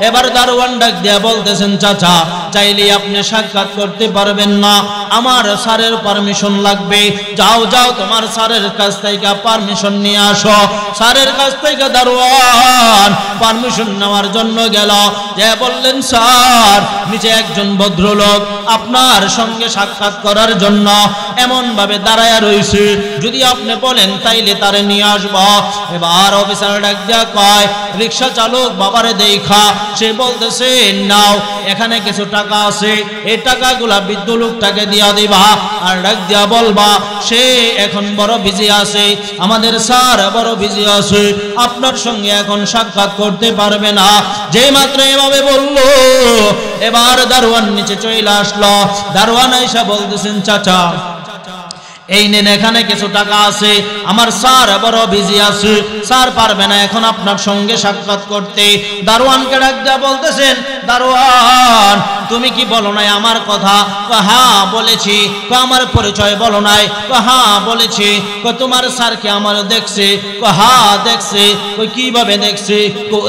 এবার দারোয়ান ডাক দেয়া বলতেছেন, চাচা চাইলে আপনি সাক্ষাৎ করতে পারবেন না, আমার স্যারের পারমিশন লাগবে। যাও যাও তোমার স্যারের কাছ থেকে পারমিশন নিয়ে আসো। স্যারের কাছ থেকে দারোয়ান পারমিশন নেওয়ার জন্য গেল, যে বললেন, স্যার নিচে একজন ভদ্রলোক আপনার সঙ্গে সাক্ষাৎ করার জন্য এমন ভাবে দাঁড়ায়া রইছে, যদি আপনি বলেন তাইলে তারে নিয়ে আসব। এবার অফিসার ডাক দিয়া কয়, রিক্সা চালক বাবারে দেখা, সে বলতেছে নাও এখানে কিছু টাকা আছে, এই টাকাগুলা বৃদ্ধ লোকটাকে দিয়া দিবা, আর ডাক দিয়া বলবা সে এখন বড় বিজি আছে, আমাদের স্যার বড় বিজি আছে, আপনার সঙ্গে এখন সাক্ষাৎ করতে পারবে না। যেই মাত্র এভাবে বললো, এবার দারোয়ান নিচে চলে আসলো। দারোয়ান আইসা বলতেছেন, চাচা এই নেন এখানে কিছু টাকা আছে, আমার স্যার বড় বিজি আছে, স্যার পারবে না এখন আপনার সঙ্গে সাক্ষাৎ করতে। দারোয়ানকে ডাক দিয়া বলতেছেন, দারোয়ান তুমি কি বলো নাই আমার কথা? হ্যাঁ বলেছি। আমার পরিচয় বলো নাই? হ্যাঁ বলেছি। তোমার স্যারকে আমার দেখছে? হ্যাঁ দেখছে। কিভাবে দেখছে?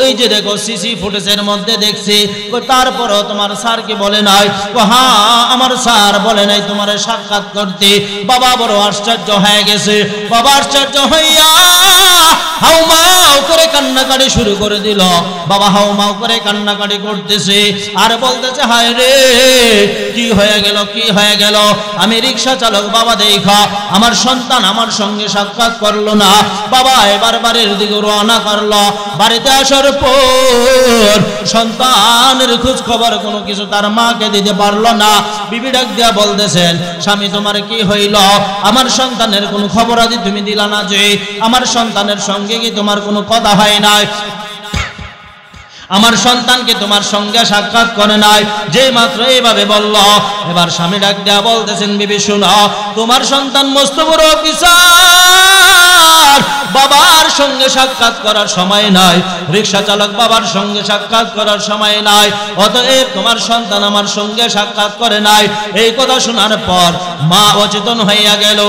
ওই যে দেখো সিসি ফুটেজের মধ্যে দেখছে। তারপরও তোমার স্যারকে বলে নাই? হ্যাঁ আমার স্যার বলে নাই তোমার সাক্ষাৎ করতে। বাবা বড় আশ্চর্য হয়ে গেছে। বাবা আশ্চর্য হইয়া হাউমাউ করে কান্নাকাটি শুরু করে দিল। বাবা হাউমাউ করে কান্নাকাটি করতেছে আর বলতেছে, হায় রে কি হয়ে গেল, কি হয়ে গেল, আমি রিক্সা চালক বাবা দেখা আমার সন্তান আমার সঙ্গে সাক্ষাৎ করলো না। বাবা এবার বাড়ির দিকে রওনা করলো। বাড়িতে আসার পর সন্তানের খোঁজ খবর কোনো কিছু তার মাকে দিতে পারলো না। বিবি ডাক দিয়া বলতেছেন, স্বামী তোমার কি হইল? আমার সন্তানের কোনো খবর আদি তুমি দিলা না, যে আমার সন্তানের সঙ্গে কি তোমার কোনো কথা হয় নাই? আমার সন্তানকে তোমার সঙ্গে সাক্ষাৎ করে নাই? যে মাত্র এইভাবে বলল, এবার স্বামী ডাক দেয়া বলতেছেন, বিবি শুনো, তোমার সন্তান মস্ত বড় অফিসার, বাবার সঙ্গে সাক্ষাৎ করার সময় নাই, রিকশা চালক বাবার সঙ্গে সাক্ষাৎ করার সময় নাই, অতএব তোমার সন্তান আমার সঙ্গে সাক্ষাৎ করে নাই। এই কথা শোনার পর মা অচেতন হইয়া গেল।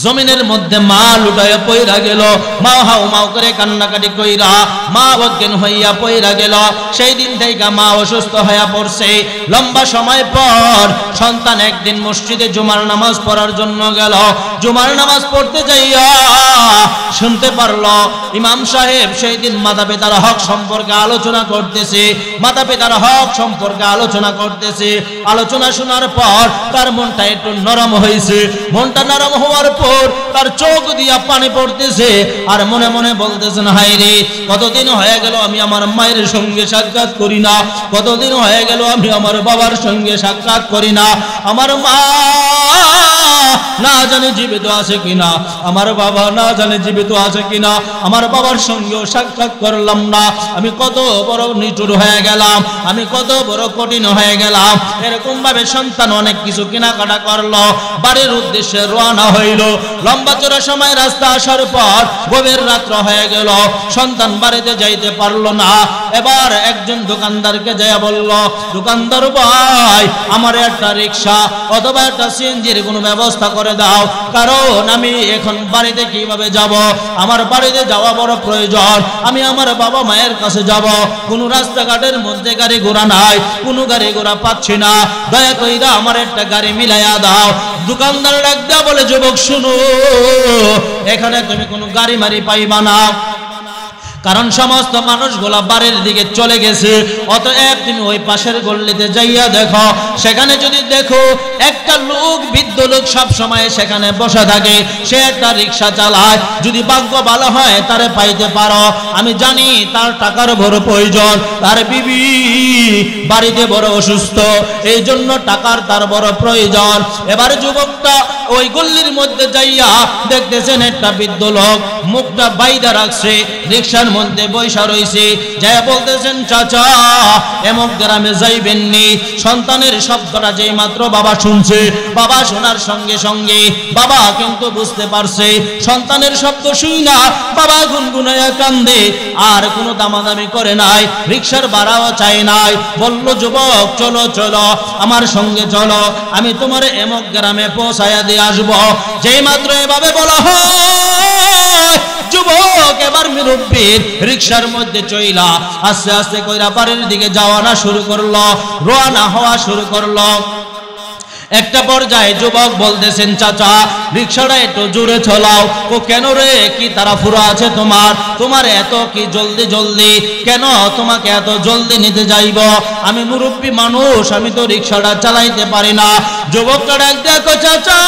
জমিনের মধ্যে মা লুটাইয়া পইরা গেল। মা হাউ মাউ করে কান্নাকাটি কইরা মা অজ্ঞান হইয়া পইরা গেল। সেই দিন থেকে মা অসুস্থ হইয়া পড়ছে। লম্বা সময় পর সন্তান একদিন মসজিদে জুমার নামাজ পড়ার জন্য গেল। জুমার নামাজ পড়তে যাইয়া শুনতে পারল ইমাম সাহেব সেই দিন মাতা পিতার হক সম্পর্কে আলোচনা করতেছে। মাতা পিতার হক সম্পর্কে আলোচনা করতেছে। আলোচনা শোনার পর তার মনটা একটু নরম হয়েছে। মনটা নরম হওয়ার পর তার চোখ দিয়া পানি পড়তেছে আর মনে মনে বলতেছেন, হায় রে, কতদিন হয়ে গেল আমি আমার মায়ের সঙ্গে সাক্ষাৎ করি না, কতদিন হয়ে গেল আমি আমার বাবার সঙ্গে সাক্ষাৎ করি না। আমার মা না জানে জীবিত আছে কিনা, আমার বাবা না জানে জীবিত আছে কিনা, আমার বাবার সঙ্গেও সাক্ষাৎ করলাম না। আমি কত বড় নিষ্ঠুর হয়ে গেলাম, আমি কত বড় কঠিন হয়ে গেলাম। এরকম ভাবে সন্তান অনেক কিছু কেনাকাটা করলো, বাড়ির উদ্দেশ্যে রওনা হইল। লম্বা চড়া সময় রাস্তা আসার পর গভীর রাত্র হয়ে গেল। সন্তান বাড়িতে যাইতে পারলো না। এবার একজন দোকানদারকে যাইয়া বলল, দোকানদার ভাই, আমার একটা রিক্সা অথবা একটা সিএনজির কোনো ব্যবস্থা করে দাও, কারণ আমি এখন বাড়িতে কিভাবে যাব, আমার বাড়িতে যাওয়া বড় প্রয়োজন। আমি আমার বাবা মায়ের কাছে যাব, কোনো রাস্তাঘাটের মধ্যে গাড়ি ঘোড়া নাই, কোনো গাড়ি ঘোড়া পাচ্ছি না, দয়া কইরা আমার একটা গাড়ি মিলাইয়া দাও। দোকানদার ডাক দেয়া বলে, যুবক শুনো, এখানে তুমি কোনো গাড়ি মারি পাইবা না, কারণ সমস্ত মানুষগুলা বাড়ির দিকে চলে গেছে। অতএব তুমি ওই পাশের গল্লিতে যাইয়া দেখো, সেখানে যদি দেখো একটা লোক, বৃদ্ধ লোক সব সময় সেখানে বসে থাকে, সে একটা রিক্সা চালায়, যদি ভাগ্য ভালো হয় তারে পাইতে পারো। আমি জানি তার টাকার বড় প্রয়োজন, তার বিবি বাড়িতে বড় অসুস্থ, এই জন্য টাকার তার বড় প্রয়োজন। এবার যুবকটা ওই গল্লির মধ্যে যাইয়া দেখতেছেন একটা বৃদ্ধ লোক মুখটা বাইদা রাখছে, রিক্সার মধ্যে বৈশা রয়েছে। যাই বলতেছেন, চাচা এমক গ্রামে যাইবেননি। সন্তানের শব্দটা যেই মাত্র বাবা শুনছে, বাবা শোনার সঙ্গে সঙ্গে বাবা কিন্তু বুঝতে পারছে সন্তানের শব্দ শুই না বাবা গুনগুনাইয়া কান্দে, আর কোনো দামাদামি করে নাই, রিক্সার ভাড়াও চাই নাই। বলল, যুবক চলো চলো, আমার সঙ্গে চলো, আমি তোমার এমক গ্রামে পৌঁছাইয়া দিয়ে আসবো। যেই মাত্র এভাবে বলা হয়, যুবক এবার মুরব্বির রিক্সার মধ্যে চইলা আস্তে আস্তে কইরা বাড়ির দিকে যাওয়া শুরু করলো, রওনা হওয়া শুরু করলো। একটা পর্যায়ে যুবক বলতেছেন, চাচা রিক্সাটা একটু জোরে চালাও। ও কেন রে, কি তাড়াহুড়ো আছে তোমার, তোমার এত কি জলদি জলদি কেন, তোমাকে এত জলদি নিতে যাইব? আমি মুরব্বী মানুষ, আমি তো রিক্সাটা চালাইতে পারি না। যুবকটা ডাক দেখো, চাচা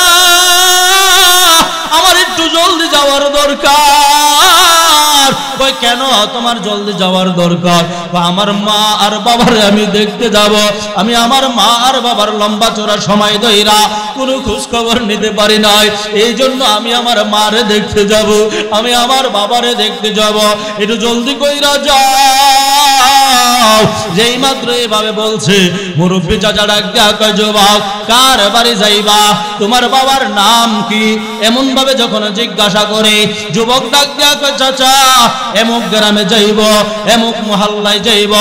আমার একটু জলদি যাওয়ার দরকার। কই কেন তোমার জলদি যাওয়ার দরকার? আমার মা আর বাবারে আমি দেখতে যাব, আমি আমার মা আর বাবার লম্বা চড়া সময় ধইরা কোনো খোঁজ খবর নিতে পারি নাই, এই জন্য আমি আমার মারে দেখতে যাব, আমি আমার বাবারে দেখতে যাব, একটু জলদি কইরা যাও। যেই মাত্র এভাবে বলছে, মুরব্বী চাচা ডাক দিয়া কয়, যুবক কার বাড়ি যাইবা, তোমার বাবার নাম কি? এমন ভাবে যখন জিজ্ঞাসা করে, যুবক ডাক দিয়া কয়, চাচা এমক গ্রামে যাইব, এমক মহল্লায় যাইব,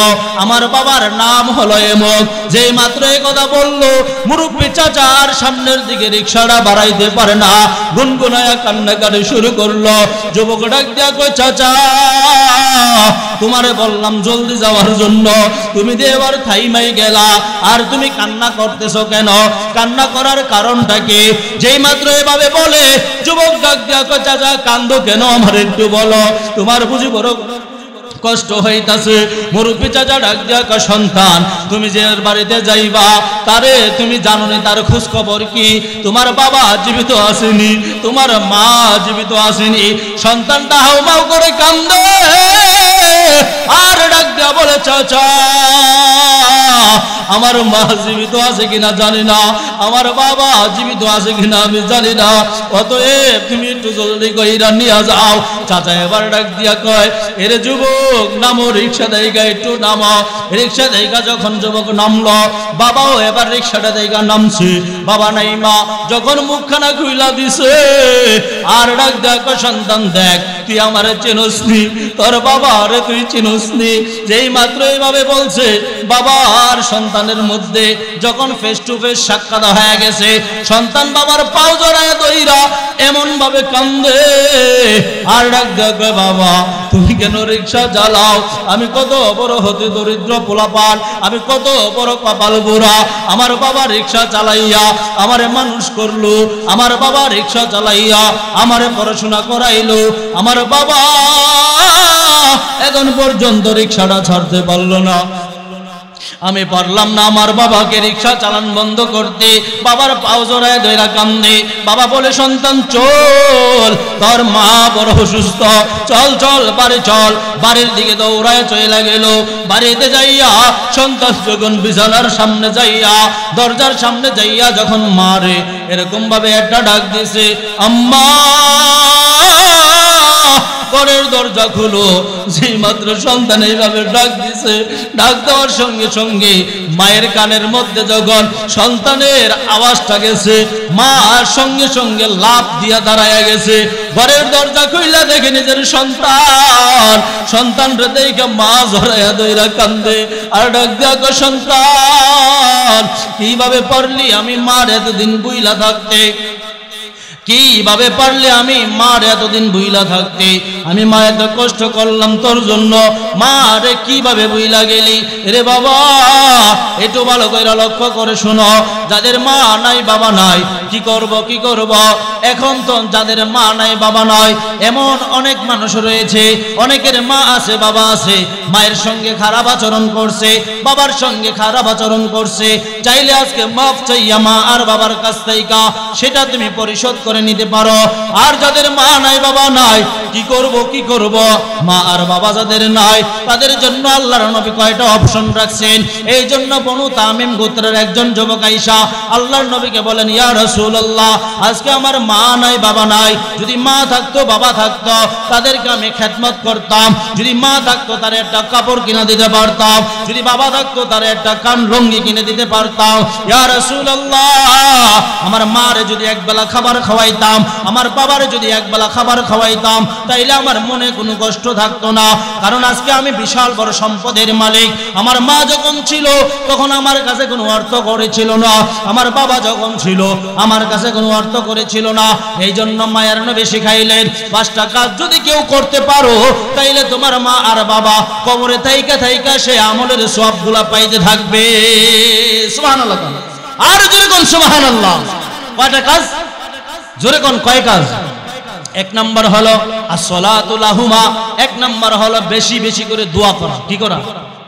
আমার বাবার নাম হলো এমক। যেই মাত্র এই কথা বললো, মুরব্বী চাচার সামনের দিকে রিক্সাটা বাড়াইতে পারে না, গুনগুনায়া কান্নাকাটি শুরু করলো। যুবক ডাক দিয়া কয়, চাচা তোমারে বললাম জলদি যাওয়ার জন্য, তুমি যে এবার থাইমাই গেলা, আর তুমি কান্না করতেছো কেন, কান্না করার কারণটা কি? যেই মাত্র এভাবে বলে, যুবক ডাক দিয়া কয়, চাচা কান্দো কেন, আমার একটু বলো, তোমার বুঝি বড় কষ্ট হইতাছে। মুরব্বী চাচা ডাক দিয়া কয়, সন্তান তুমি যে বাড়িতে যাইবা, তারে তুমি জানো না তার খোঁজ খবর কি? তোমার বাবা জীবিত আসেনি, তোমার মা জীবিত আসেনি। সন্তানটা হাউমাউ করে কান্দে আর ডাক দিয়া বলে, চাচা আমার মা জীবিত আছে কিনা জানি না, আমার বাবা জীবিত আছে কিনা আমি জানি না, অতএব তুমি একটু জলদি কইরা নিয়ে যাও। চাচা এবার ডাক দিয়া কয়, এরে যুবক নামো, রিক্সা দেইগা একটু নামো। রিক্সা দেইগা যখন যুবক নামলো, বাবাও এবার রিক্সাটা দেইগা নামছে, বাবা নাই মা। যখন মুখখানা খুইলা দিছে আর ডাক দিয়া কয়, সন্তান দেখ তুই আমারে চিনসনি, তোর বাবারে তুই চিনসনি। যেই মাত্র এইভাবে বলছে, বাবার সন্তানের মধ্যে যখন ফেস টু ফেস সাক্ষাৎ হয়ে গেছে, সন্তান বাবার পাও জড়ায় দইরা এমন ভাবে কান্দে আর ডাক দেবে, বাবা তুমি কেন রিক্সা চালাও? আমি কত বড় হতে দরিদ্র পোলাপান, আমি কত বড় কপাল বুড়া। আমার বাবা রিক্সা চালাইয়া আমারে মানুষ করলো, আমার বাবা রিক্সা চালাইয়া আমারে পড়াশোনা করাইলো, আমার বাবা এখন পর্যন্ত রিক্সাটা ছাড়তে পারলো না। আমি পারলাম না আমার বাবাকে রিক্সা চালান বন্ধ করতে। বাবার পাও জড়ায় ধইরা কান্দে। বাবা বলে, সন্তান চল, তোর মা বড় অসুস্থ, চল চল বাড়ি চল। বাড়ির দিকে দৌড়ায় চলে গেল। বাড়িতে যাইয়া সন্তান যখন বিছানার সামনে যাইয়া দরজার সামনে যাইয়া যখন মারে এরকম ভাবে একটা ডাক দিছে, আম্মা। ঘরের দরজা খুলো। যেই মাত্র সন্তান এইভাবে ডাক দিছে, ডাক দেওয়ার সঙ্গে সঙ্গে মায়ের কানের মধ্যে যখন সন্তানের আওয়াজটা গেছে, মা সঙ্গে সঙ্গে লাফ দিয়া দাঁড়ায় গেছে। ঘরের দরজা খুইলা দেখে নিজের সন্তান, সন্তানরে দেখে মা জড়াইয়া দইরা কান্দে আর ডাক দিয়া, সন্তান কিভাবে পারলি আমি মার এতদিন বুইলা থাকতে? কিভাবে পারলে আমি মার এতদিন বুইলা থাকতে? আমি মা এত কষ্ট করলাম তোর জন্য, মা রে কিভাবে বুইলা গেলি রে? বাবা একটু ভালো করে লক্ষ্য করে শোনো, যাদের মা নাই বাবা নাই কি করব কি করব? এখন তো যাদের মা নাই বাবা নাই এমন অনেক মানুষ রয়েছে, অনেকের মা আছে বাবা আছে, মায়ের সঙ্গে খারাপ আচরণ করছে, বাবার সঙ্গে খারাপ আচরণ করছে। চাইলে আজকে মাফ চাইয়া মা আর বাবার কাছ থেকে সেটা তুমি পরিশোধ করে নিতে পারো। আর যাদের মা নাই বাবা নাই কি করব কি করব? মা আর বাবা যাদের নাই তাদের জন্য আল্লাহর নবী কয়টা অপশন রাখছেন। এই জন্য বনু তামিম গোত্রের একজন যুবক আয়েশা আল্লাহর নবীকে বলেন, ইয়া রাসূলুল্লাহ, আজকে আমার মা নাই বাবা নাই, যদি মা থাকতো বাবা থাকতো তাদেরকে আমি খেদমত করতাম, যদি মা থাকতো তার একটা কাপড় কিনে দিতে পারতাম, যদি বাবা থাকতো তার একটা কান লুঙ্গি কিনে দিতে পারতাম। ইয়া রাসূলুল্লাহ, আমার মারে যদি একবেলা খাবার খাওয়াইতাম, আমার বাবারে যদি একবেলা খাবার খাওয়াইতাম, তাইলে আমার মনে কোনো কষ্ট থাকতো না। কারণ আজকে আমি বিশাল বড় সম্পদের মালিক। আমার মা যখন ছিল তখন আমার কাছে কোনো অর্থ করেছিল না, আমার বাবা যখন ছিল আমার কাছে কোনো অর্থ করেছিল না। এই জন্য মায়ের নবী শিখাইলেন, 5টা কাজ যদি কেউ করতে পারো তাইলে তোমার মা আর বাবা কবরে থাইকা থাইকা সে আমলের সওয়াবগুলা পাইতে থাকবে। সুবহানাল্লাহ। আর জোরে কোন সুবহানাল্লাহ। কয়টা কাজ? জোরে কোন কয় কাজ? 1 নাম্বার হলো আসসালাতু লাহুমা, 1 নাম্বার হলো বেশি বেশি করে দোয়া করা। কি করা?